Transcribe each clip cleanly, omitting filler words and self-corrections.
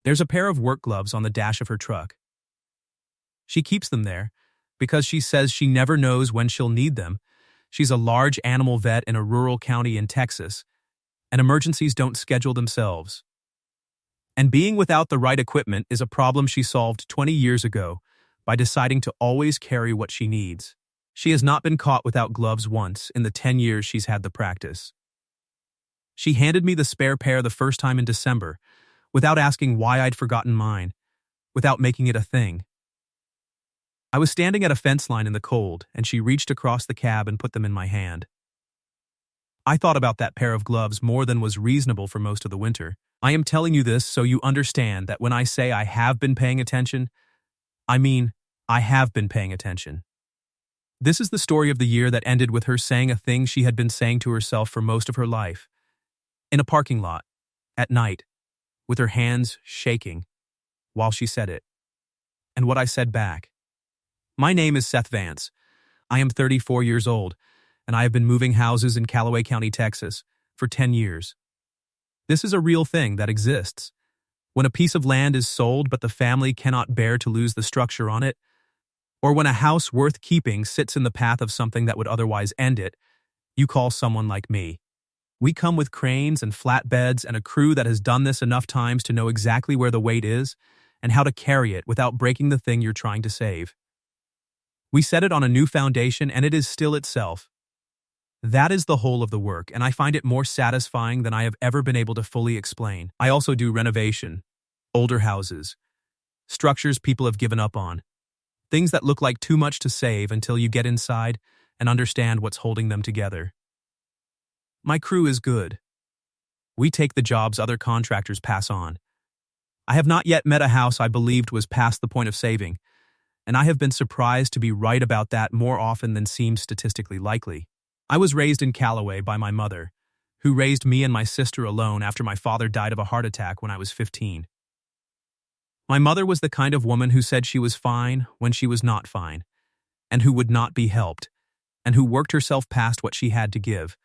There's a pair of work gloves on the dash of her truck. She keeps them there because she says she never knows when she'll need them. She's a large animal vet in a rural county in Texas, and emergencies don't schedule themselves. And being without the right equipment is a problem she solved 20 years ago by deciding to always carry what she needs. She has not been caught without gloves once in the 10 years she's had the practice. She handed me the spare pair the first time in December, without asking why I'd forgotten mine, without making it a thing. I was standing at a fence line in the cold, and she reached across the cab and put them in my hand. I thought about that pair of gloves more than was reasonable for most of the winter. I am telling you this so you understand that when I say I have been paying attention, I mean I have been paying attention. This is the story of the year that ended with her saying a thing she had been saying to herself for most of her life. In a parking lot, at night, with her hands shaking, while she said it. And what I said back. My name is Seth Vance. I am 34 years old, and I have been moving houses in Callaway County, Texas, for 10 years. This is a real thing that exists. When a piece of land is sold but the family cannot bear to lose the structure on it, or when a house worth keeping sits in the path of something that would otherwise end it, you call someone like me. We come with cranes and flatbeds and a crew that has done this enough times to know exactly where the weight is and how to carry it without breaking the thing you're trying to save. We set it on a new foundation and it is still itself. That is the whole of the work, and I find it more satisfying than I have ever been able to fully explain. I also do renovation, older houses, structures people have given up on, things that look like too much to save until you get inside and understand what's holding them together. My crew is good. We take the jobs other contractors pass on. I have not yet met a house I believed was past the point of saving, and I have been surprised to be right about that more often than seems statistically likely. I was raised in Callaway by my mother, who raised me and my sister alone after my father died of a heart attack when I was 15. My mother was the kind of woman who said she was fine when she was not fine, and who would not be helped, and who worked herself past what she had to give,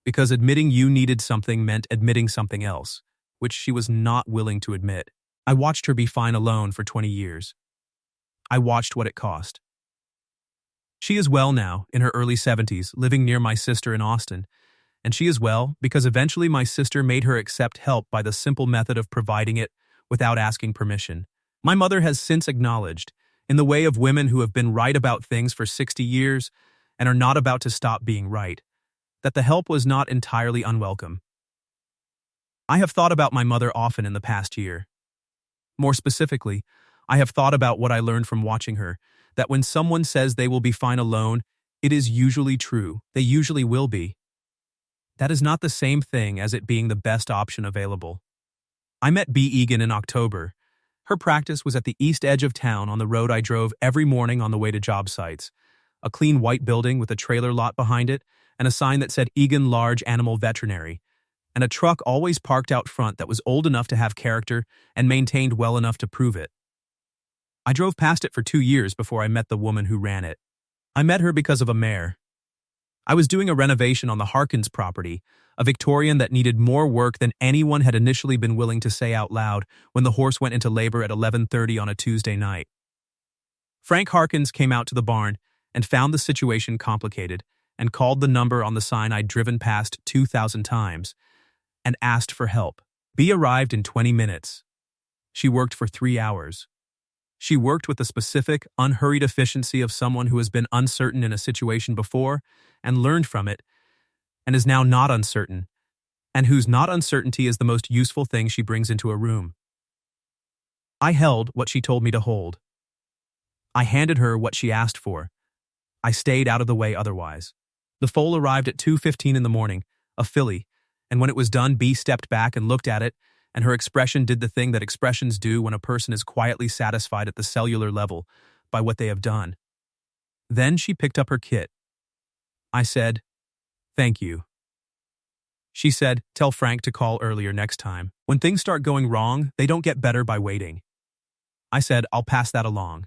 because admitting you needed something meant admitting something else, which she was not willing to admit. I watched her be fine alone for 20 years. I watched what it cost. She is well now, in her early 70s, living near my sister in Austin, and she is well because eventually my sister made her accept help by the simple method of providing it without asking permission. My mother has since acknowledged, in the way of women who have been right about things for 60 years and are not about to stop being right, that the help was not entirely unwelcome. I have thought about my mother often in the past year. More specifically, I have thought about what I learned from watching her, that when someone says they will be fine alone, it is usually true. They usually will be. That is not the same thing as it being the best option available. I met Bea Egan in October. Her practice was at the east edge of town on the road I drove every morning on the way to job sites. A clean white building with a trailer lot behind it, and a sign that said Egan Large Animal Veterinary, and a truck always parked out front that was old enough to have character and maintained well enough to prove it. I drove past it for 2 years before I met the woman who ran it. I met her because of a mare. I was doing a renovation on the Harkins property, a Victorian that needed more work than anyone had initially been willing to say out loud when the horse went into labor at 11:30 on a Tuesday night. Frank Harkins came out to the barn and found the situation complicated and called the number on the sign I'd driven past 2,000 times and asked for help. Bea arrived in 20 minutes. She worked for 3 hours. She worked with the specific, unhurried efficiency of someone who has been uncertain in a situation before and learned from it, and is now not uncertain, and whose not uncertainty is the most useful thing she brings into a room. I held what she told me to hold. I handed her what she asked for. I stayed out of the way otherwise. The foal arrived at 2:15 in the morning, a filly, and when it was done, Bea stepped back and looked at it, and her expression did the thing that expressions do when a person is quietly satisfied at the cellular level by what they have done. Then she picked up her kit. I said, "Thank you." She said, "Tell Frank to call earlier next time. When things start going wrong, they don't get better by waiting." I said, "I'll pass that along."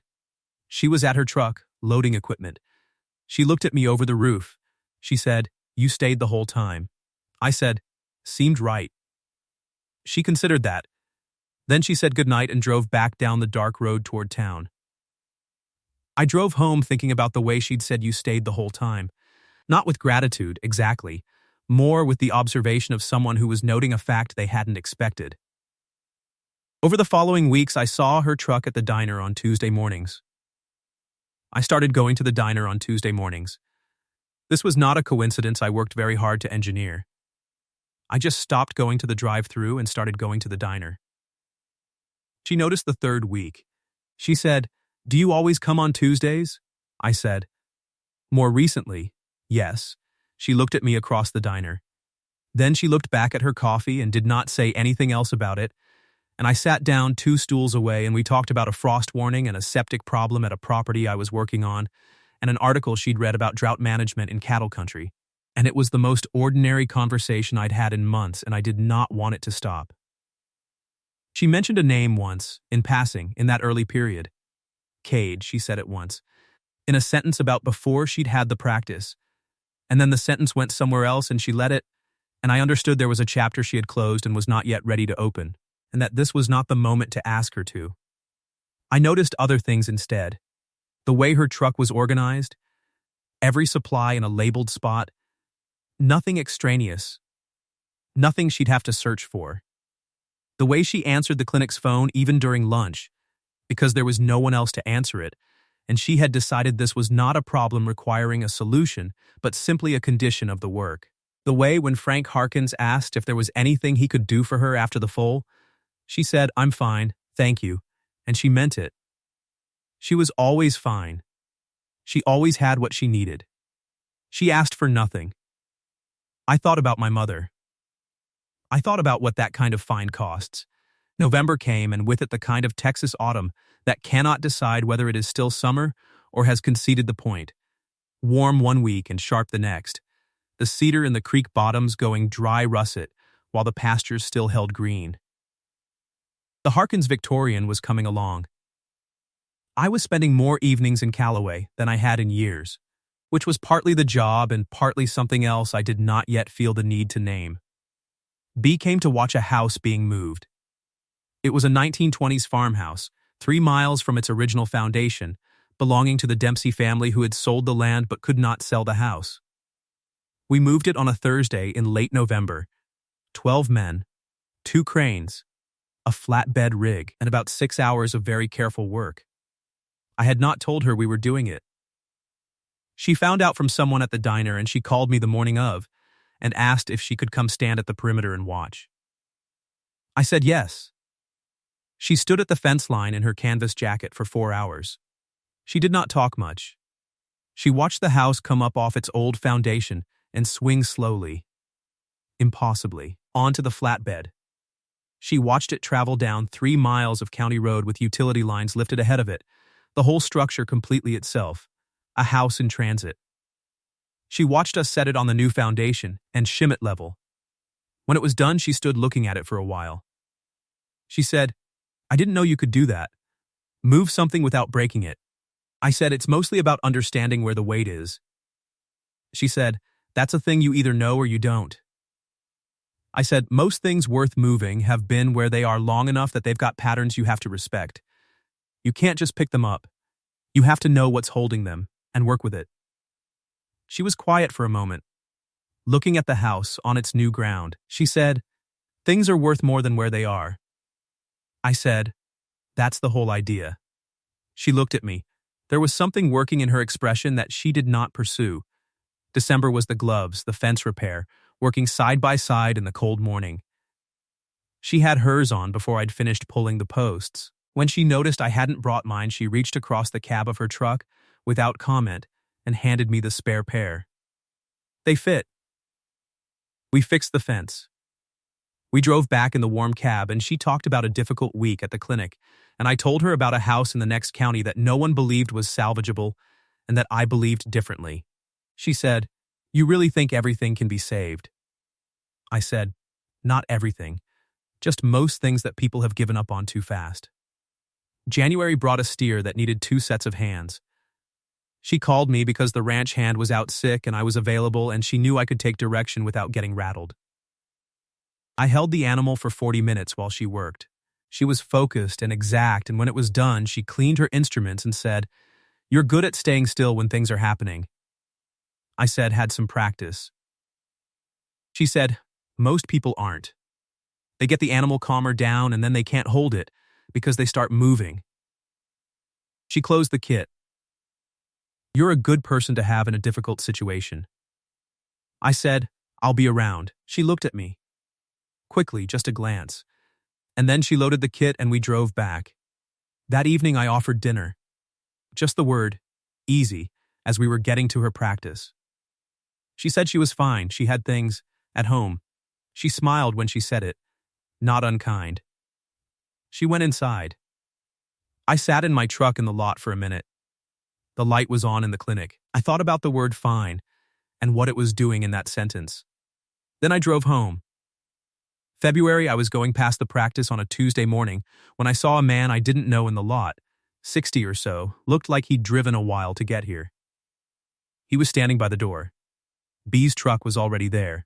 She was at her truck, loading equipment. She looked at me over the roof. She said, "You stayed the whole time." I said, "Seemed right." She considered that. Then she said goodnight and drove back down the dark road toward town. I drove home thinking about the way she'd said you stayed the whole time. Not with gratitude, exactly. More with the observation of someone who was noting a fact they hadn't expected. Over the following weeks, I saw her truck at the diner on Tuesday mornings. I started going to the diner on Tuesday mornings. This was not a coincidence I worked very hard to engineer. I just stopped going to the drive-thru and started going to the diner. She noticed the third week. She said, "Do you always come on Tuesdays?" I said, "More recently, yes." She looked at me across the diner. Then she looked back at her coffee and did not say anything else about it, and I sat down 2 stools away and we talked about a frost warning and a septic problem at a property I was working on, and an article she'd read about drought management in cattle country. And it was the most ordinary conversation I'd had in months, and I did not want it to stop. She mentioned a name once, in passing, in that early period. Cade, she said it once, in a sentence about before she'd had the practice. And then the sentence went somewhere else and she let it, and I understood there was a chapter she had closed and was not yet ready to open, and that this was not the moment to ask her to. I noticed other things instead. The way her truck was organized, every supply in a labeled spot, nothing extraneous, nothing she'd have to search for. The way she answered the clinic's phone even during lunch, because there was no one else to answer it, and she had decided this was not a problem requiring a solution, but simply a condition of the work. The way when Frank Harkins asked if there was anything he could do for her after the foal, she said, "I'm fine, thank you," and she meant it. She was always fine. She always had what she needed. She asked for nothing. I thought about my mother. I thought about what that kind of fine costs. November came, and with it the kind of Texas autumn that cannot decide whether it is still summer or has conceded the point. Warm one week and sharp the next. The cedar in the creek bottoms going dry russet, while the pastures still held green. The Harkins Victorian was coming along. I was spending more evenings in Callaway than I had in years, which was partly the job and partly something else I did not yet feel the need to name. B came to watch a house being moved. It was a 1920s farmhouse, 3 miles from its original foundation, belonging to the Dempsey family who had sold the land but could not sell the house. We moved it on a Thursday in late November. 12 men, 2 cranes, a flatbed rig, and about 6 hours of very careful work. I had not told her we were doing it. She found out from someone at the diner and she called me the morning of and asked if she could come stand at the perimeter and watch. I said yes. She stood at the fence line in her canvas jacket for 4 hours. She did not talk much. She watched the house come up off its old foundation and swing slowly, impossibly, onto the flatbed. She watched it travel down 3 miles of county road with utility lines lifted ahead of it, the whole structure completely itself, a house in transit. She watched us set it on the new foundation and shim it level. When it was done, she stood looking at it for a while. She said, "I didn't know you could do that. Move something without breaking it." I said, "It's mostly about understanding where the weight is." She said, "That's a thing you either know or you don't." I said, "Most things worth moving have been where they are long enough that they've got patterns you have to respect. You can't just pick them up. You have to know what's holding them and work with it." She was quiet for a moment, looking at the house on its new ground. She said, "Things are worth more than where they are." I said, "That's the whole idea." She looked at me. There was something working in her expression that she did not pursue. December was the gloves, the fence repair, working side by side in the cold morning. She had hers on before I'd finished pulling the posts. When she noticed I hadn't brought mine, she reached across the cab of her truck, without comment, and handed me the spare pair. They fit. We fixed the fence. We drove back in the warm cab and she talked about a difficult week at the clinic, and I told her about a house in the next county that no one believed was salvageable and that I believed differently. She said, "You really think everything can be saved?" I said, "Not everything, just most things that people have given up on too fast." January brought a steer that needed 2 sets of hands. She called me because the ranch hand was out sick and I was available, and she knew I could take direction without getting rattled. I held the animal for 40 minutes while she worked. She was focused and exact, and when it was done, she cleaned her instruments and said, "You're good at staying still when things are happening." I said, "Had some practice." She said, "Most people aren't. They get the animal calmer down and then they can't hold it because they start moving." She closed the kit. "You're a good person to have in a difficult situation." I said, "I'll be around." She looked at me. Quickly, just a glance. And then she loaded the kit and we drove back. That evening I offered dinner. Just the word, easy, as we were getting to her practice. She said she was fine, she had things, at home. She smiled when she said it, not unkind. She went inside. I sat in my truck in the lot for a minute. The light was on in the clinic. I thought about the word fine and what it was doing in that sentence. Then I drove home. February, I was going past the practice on a Tuesday morning when I saw a man I didn't know in the lot, 60 or so, looked like he'd driven a while to get here. He was standing by the door. B's truck was already there.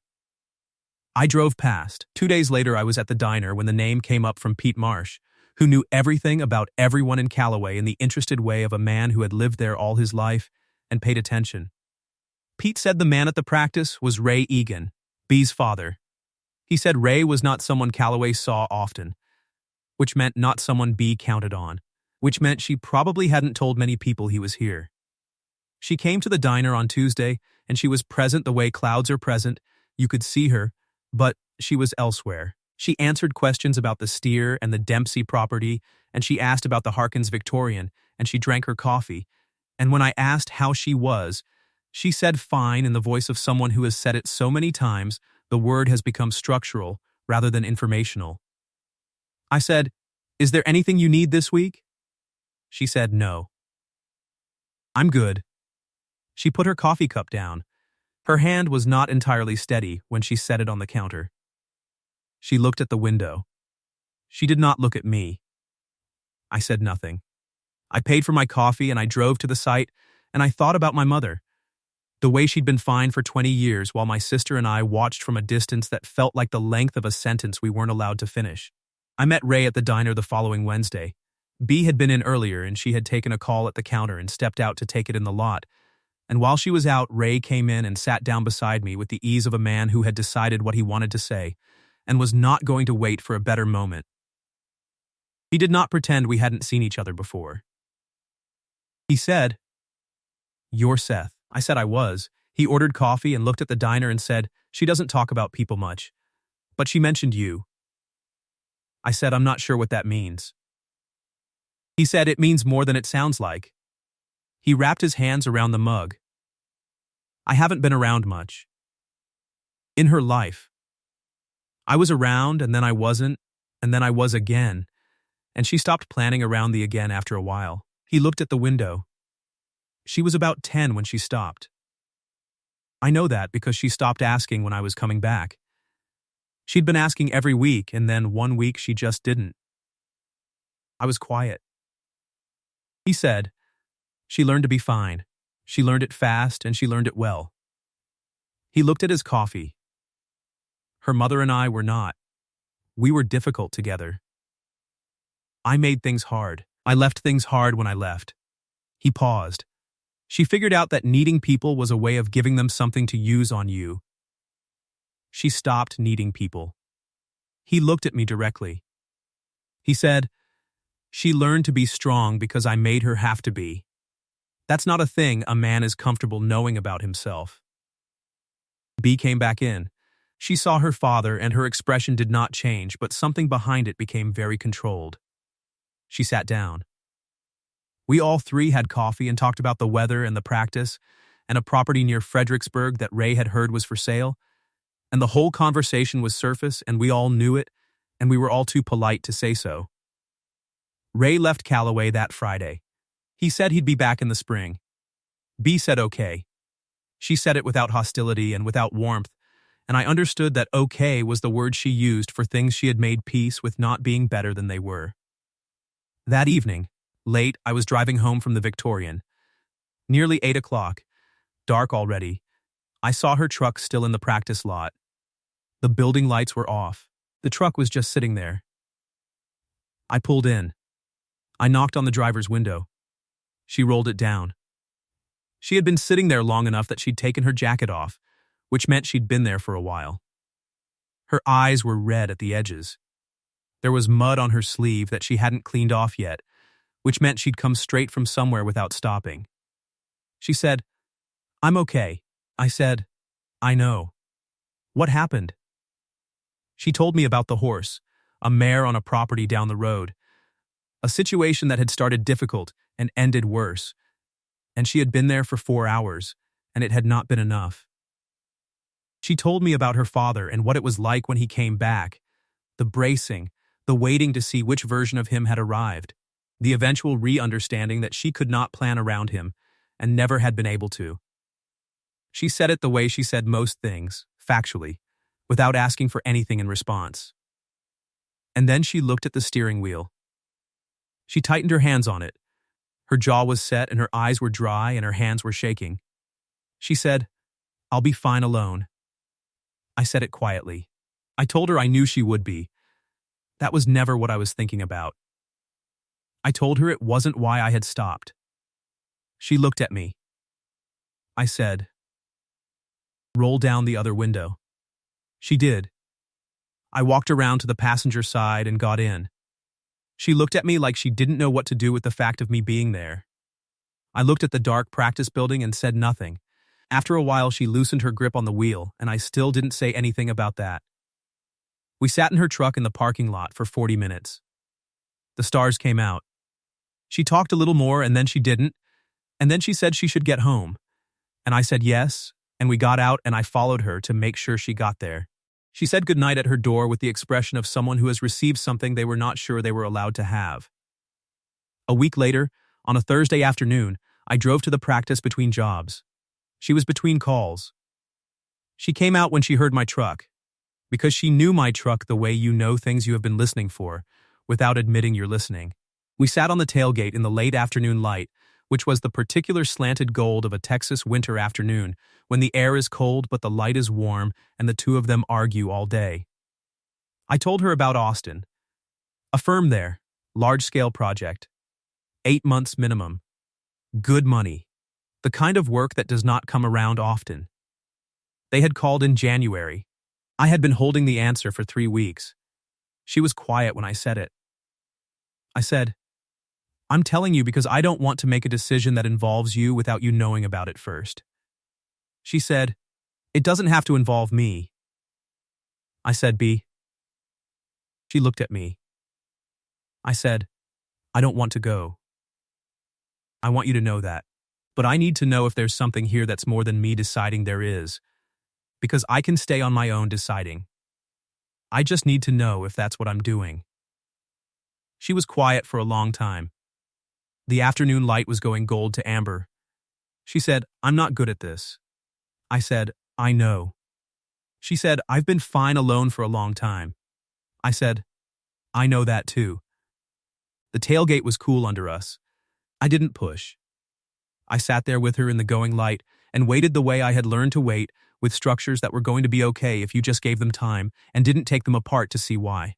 I drove past. 2 days later, I was at the diner when the name came up from Pete Marsh, who knew everything about everyone in Callaway in the interested way of a man who had lived there all his life and paid attention. Pete said the man at the practice was Ray Egan, B's father. He said Ray was not someone Callaway saw often, which meant not someone B counted on, which meant she probably hadn't told many people he was here. She came to the diner on Tuesday, and she was present the way clouds are present. You could see her, but she was elsewhere. She answered questions about the Steer and the Dempsey property, and she asked about the Harkins Victorian, and she drank her coffee. And when I asked how she was, she said fine in the voice of someone who has said it so many times, the word has become structural rather than informational. I said, "Is there anything you need this week?" She said no. "I'm good." She put her coffee cup down. Her hand was not entirely steady when she set it on the counter. She looked at the window. She did not look at me. I said nothing. I paid for my coffee and I drove to the site, and I thought about my mother. The way she'd been fine for 20 years while my sister and I watched from a distance that felt like the length of a sentence we weren't allowed to finish. I met Ray at the diner the following Wednesday. B had been in earlier and she had taken a call at the counter and stepped out to take it in the lot. And while she was out, Ray came in and sat down beside me with the ease of a man who had decided what he wanted to say and was not going to wait for a better moment. He did not pretend we hadn't seen each other before. He said, "You're Seth." I said I was. He ordered coffee and looked at the diner and said, "She doesn't talk about people much, but she mentioned you." I said, "I'm not sure what that means." He said, "It means more than it sounds like." He wrapped his hands around the mug. "I haven't been around much. In her life. I was around and then I wasn't, and then I was again, and she stopped planning around the again after a while." He looked at the window. She was about 10 when she stopped. I know that because she stopped asking when I was coming back. She'd been asking every week, and then one week she just didn't. I was quiet. He said, "She learned to be fine. She learned it fast, and she learned it well." He looked at his coffee. Her mother and I were not. We were difficult together. I made things hard. I left things hard when I left. He paused. She figured out that needing people was a way of giving them something to use on you. She stopped needing people. He looked at me directly. He said, "She learned to be strong because I made her have to be. That's not a thing a man is comfortable knowing about himself." B came back in. She saw her father and her expression did not change, but something behind it became very controlled. She sat down. We all three had coffee and talked about the weather and the practice and a property near Fredericksburg that Ray had heard was for sale. And the whole conversation was surface and we all knew it, and we were all too polite to say so. Ray left Callaway that Friday. He said he'd be back in the spring. B said okay. She said it without hostility and without warmth, and I understood that okay was the word she used for things she had made peace with not being better than they were. That evening, late, I was driving home from the Victorian. Nearly 8 o'clock, dark already. I saw her truck still in the practice lot. The building lights were off. The truck was just sitting there. I pulled in. I knocked on the driver's window. She rolled it down. She had been sitting there long enough that she'd taken her jacket off, which meant she'd been there for a while. Her eyes were red at the edges. There was mud on her sleeve that she hadn't cleaned off yet, which meant she'd come straight from somewhere without stopping. She said, "I'm okay." I said, "I know. What happened?" She told me about the horse, a mare on a property down the road, a situation that had started difficult and ended worse, and she had been there for 4 hours, and it had not been enough. She told me about her father and what it was like when he came back, the bracing, the waiting to see which version of him had arrived, the eventual re-understanding that she could not plan around him and never had been able to. She said it the way she said most things, factually, without asking for anything in response. And then she looked at the steering wheel. She tightened her hands on it. Her jaw was set and her eyes were dry and her hands were shaking. She said, "I'll be fine alone." I said it quietly. I told her I knew she would be. That was never what I was thinking about. I told her it wasn't why I had stopped. She looked at me. I said, "Roll down the other window." She did. I walked around to the passenger side and got in. She looked at me like she didn't know what to do with the fact of me being there. I looked at the dark practice building and said nothing. After a while, she loosened her grip on the wheel, and I still didn't say anything about that. We sat in her truck in the parking lot for 40 minutes. The stars came out. She talked a little more, and then she didn't, and then she said she should get home. And I said yes, and we got out, and I followed her to make sure she got there. She said goodnight at her door with the expression of someone who has received something they were not sure they were allowed to have. A week later, on a Thursday afternoon, I drove to the practice between jobs. She was between calls. She came out when she heard my truck, because she knew my truck the way you know things you have been listening for, without admitting you're listening. We sat on the tailgate in the late afternoon light, which was the particular slanted gold of a Texas winter afternoon, when the air is cold but the light is warm and the two of them argue all day. I told her about Austin. A firm there, large-scale project. 8 months minimum. Good money. The kind of work that does not come around often. They had called in January. I had been holding the answer for 3 weeks. She was quiet when I said it. I said, "I'm telling you because I don't want to make a decision that involves you without you knowing about it first." She said, "It doesn't have to involve me." I said, "B." She looked at me. I said, "I don't want to go. I want you to know that. But I need to know if there's something here that's more than me deciding there is. Because I can stay on my own deciding. I just need to know if that's what I'm doing." She was quiet for a long time. The afternoon light was going gold to amber. She said, "I'm not good at this." I said, "I know." She said, "I've been fine alone for a long time." I said, "I know that too." The tailgate was cool under us. I didn't push. I sat there with her in the going light and waited the way I had learned to wait, with structures that were going to be okay if you just gave them time and didn't take them apart to see why.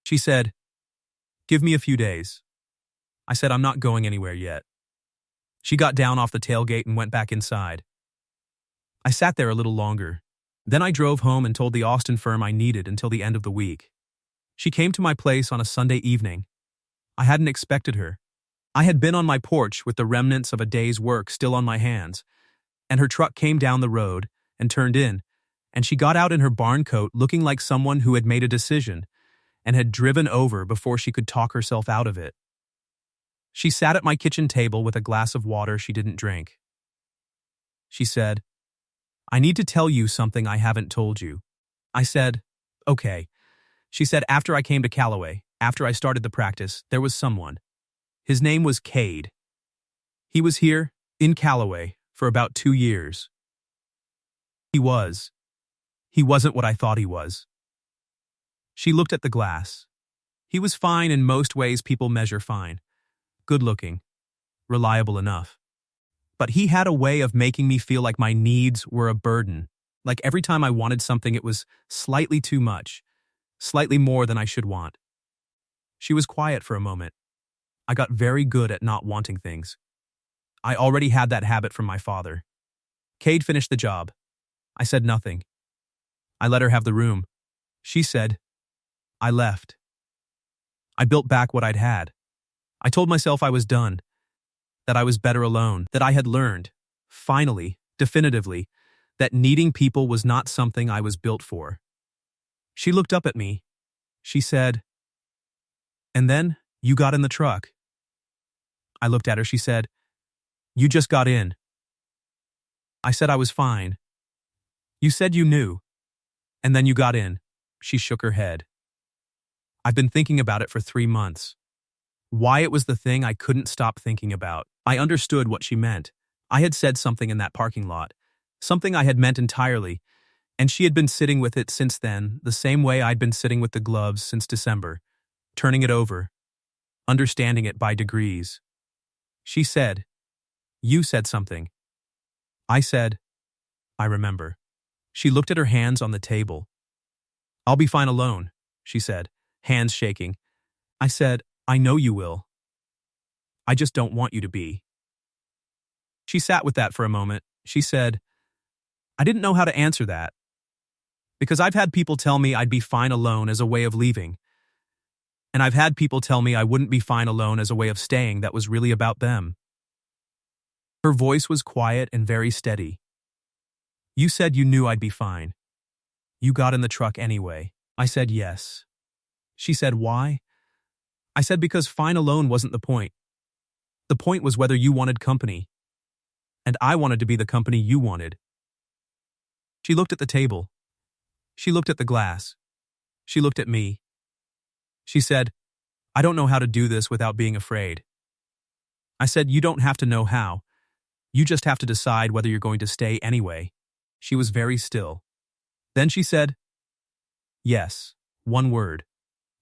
She said, "Give me a few days." I said, "I'm not going anywhere yet." She got down off the tailgate and went back inside. I sat there a little longer. Then I drove home and told the Austin firm I needed until the end of the week. She came to my place on a Sunday evening. I hadn't expected her. I had been on my porch with the remnants of a day's work still on my hands, and her truck came down the road and turned in, and she got out in her barn coat looking like someone who had made a decision and had driven over before she could talk herself out of it. She sat at my kitchen table with a glass of water she didn't drink. She said, "I need to tell you something I haven't told you." I said, "Okay." She said, "After I came to Callaway, after I started the practice, there was someone. His name was Cade. He was here, in Callaway, for about 2 years. He wasn't what I thought he was." She looked at the glass. He was fine in most ways people measure fine. Good-looking. Reliable enough. But he had a way of making me feel like my needs were a burden. Like every time I wanted something, it was slightly too much. Slightly more than I should want. She was quiet for a moment. I got very good at not wanting things. I already had that habit from my father. Cade finished the job. I said nothing. I let her have the room. She said, I left. I built back what I'd had. I told myself I was done, that I was better alone, that I had learned, finally, definitively, that needing people was not something I was built for. She looked up at me. She said, and then you got in the truck. I looked at her. She said, you just got in. I said I was fine. You said you knew. And then you got in. She shook her head. I've been thinking about it for 3 months. Why it was the thing I couldn't stop thinking about. I understood what she meant. I had said something in that parking lot, something I had meant entirely, and she had been sitting with it since then, the same way I'd been sitting with the gloves since December, turning it over, understanding it by degrees. She said, you said something. I said, I remember. She looked at her hands on the table. I'll be fine alone, she said, hands shaking. I said, I know you will. I just don't want you to be. She sat with that for a moment. She said, I didn't know how to answer that. Because I've had people tell me I'd be fine alone as a way of leaving. And I've had people tell me I wouldn't be fine alone as a way of staying that was really about them. Her voice was quiet and very steady. You said you knew I'd be fine. You got in the truck anyway. I said yes. She said, why? I said because fine alone wasn't the point. The point was whether you wanted company. And I wanted to be the company you wanted. She looked at the table. She looked at the glass. She looked at me. She said, I don't know how to do this without being afraid. I said, you don't have to know how. You just have to decide whether you're going to stay anyway. She was very still. Then she said, yes, one word.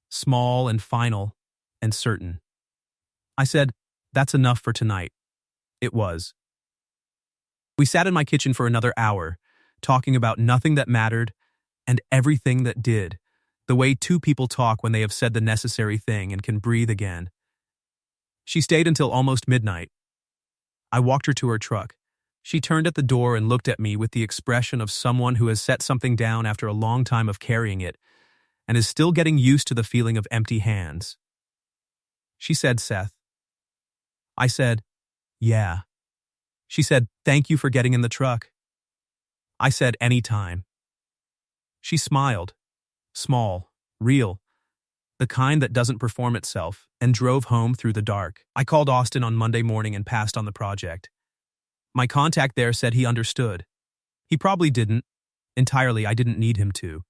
Small and final and certain. I said, that's enough for tonight. It was. We sat in my kitchen for another hour, talking about nothing that mattered and everything that did, the way two people talk when they have said the necessary thing and can breathe again. She stayed until almost midnight. I walked her to her truck. She turned at the door and looked at me with the expression of someone who has set something down after a long time of carrying it and is still getting used to the feeling of empty hands. She said, Seth. I said, yeah. She said, thank you for getting in the truck. I said, anytime. She smiled, small, real, the kind that doesn't perform itself, and drove home through the dark. I called Austin on Monday morning and passed on the project. My contact there said he understood. He probably didn't. Entirely, I didn't need him to.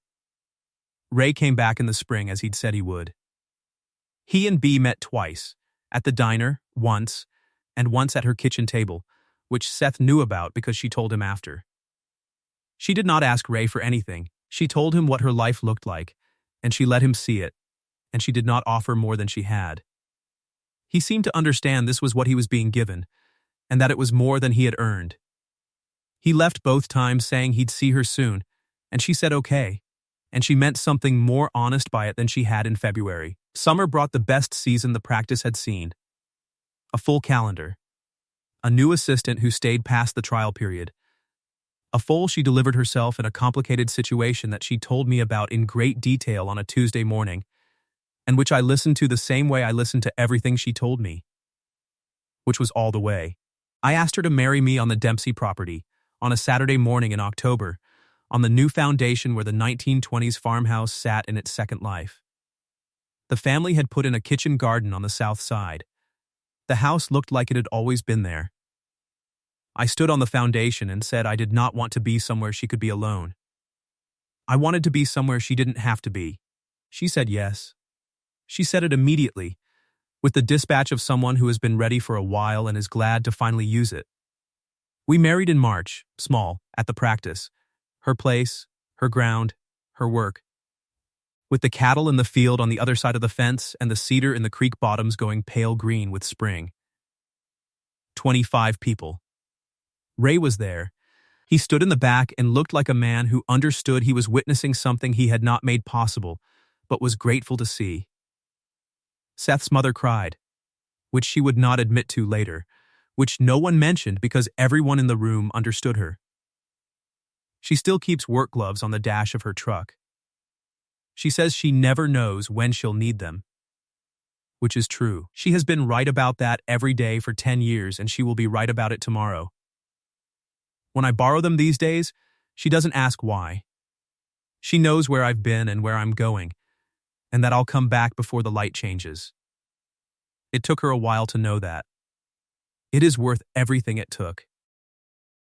Ray came back in the spring as he'd said he would. He and B met twice, at the diner, once, and once at her kitchen table, which Seth knew about because she told him after. She did not ask Ray for anything. She told him what her life looked like, and she let him see it, and she did not offer more than she had. He seemed to understand this was what he was being given, and that it was more than he had earned. He left both times saying he'd see her soon, and she said okay, and she meant something more honest by it than she had in February. Summer brought the best season the practice had seen. A full calendar. A new assistant who stayed past the trial period. A foal she delivered herself in a complicated situation that she told me about in great detail on a Tuesday morning, and which I listened to the same way I listened to everything she told me. Which was all the way. I asked her to marry me on the Dempsey property, on a Saturday morning in October, on the new foundation where the 1920s farmhouse sat in its second life. The family had put in a kitchen garden on the south side. The house looked like it had always been there. I stood on the foundation and said I did not want to be somewhere she could be alone. I wanted to be somewhere she didn't have to be. She said yes. She said it immediately, with the dispatch of someone who has been ready for a while and is glad to finally use it. We married in March, small, at the practice. Her place, her ground, her work. With the cattle in the field on the other side of the fence and the cedar in the creek bottoms going pale green with spring. 25 people. Ray was there. He stood in the back and looked like a man who understood he was witnessing something he had not made possible, but was grateful to see. Seth's mother cried, which she would not admit to later, which no one mentioned because everyone in the room understood her. She still keeps work gloves on the dash of her truck. She says she never knows when she'll need them, which is true. She has been right about that every day for 10 years, and she will be right about it tomorrow. When I borrow them these days, she doesn't ask why. She knows where I've been and where I'm going, and that I'll come back before the light changes. It took her a while to know that. It is worth everything it took.